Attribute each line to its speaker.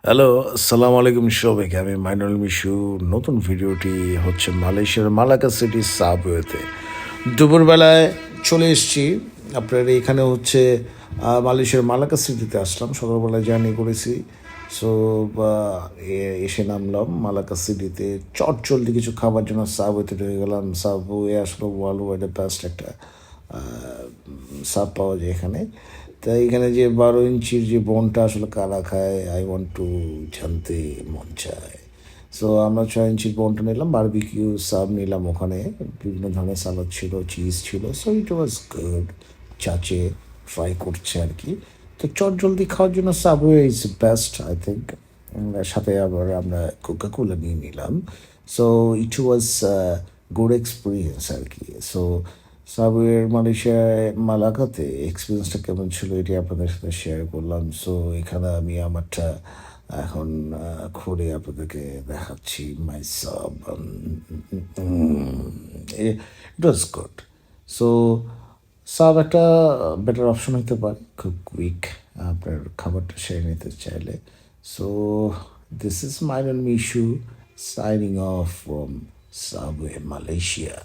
Speaker 1: Hello, আসসালামু আলাইকুম সবাইকে। আমি মাইনুল মিশু। নতুন ভিডিওটি হচ্ছে মালয়েশিয়ার মালাক্কা সিটির সাবওয়েতে। দুপুরবেলায় চলে এসেছি। আপনার এখানে হচ্ছে মালয়েশিয়ার মালাক্কা সিটিতে আসলাম। সকালবেলায় জার্নি করেছি। সো এসে নামলাম মালাক্কা সিটিতে। চটজলদি কিছু খাবার জন্য সাবওয়েতে ঢুকে গেলাম। সাবওয়ে আসলে ওয়ার্ল্ড ওয়াইডের বেস্ট একটা সাব পাওয়া যায় এখানে। তাই এখানে যে 12 ইঞ্চির যে বনটা আসলে কারা খায় আই ওয়ান্ট টু জানতে মন চায়। সো আমরা 6 ইঞ্চির বনটা নিলাম, বারবিকিউ সাব নিলাম ওখানে। বিভিন্ন ধরনের সালাদ ছিল, চিজ ছিল। So it was good. চাচে ফ্রাই করছে আর কি। তো চট জলদি খাওয়ার জন্য Subway is best I think. সাথে আবার আমরা কোকা কোলা নিয়ে নিলাম। So it was good experience আর কি। সো সাবওয়ের মালয়েশিয়ায় মালাকাতে এক্সপিরিয়েন্সটা কেমন ছিল এটি আপনাদের সাথে শেয়ার করলাম। সো এখানে আমি আমারটা এখন খুলে আপনাদেরকে দেখাচ্ছি my sub. It was good. So sub একটা বেটার অপশন হতে পারে, খুব কুইক আপনার খাবারটা সেরে নিতে চাইলে। So this is Mainul Mishu signing off from Subway Malaysia.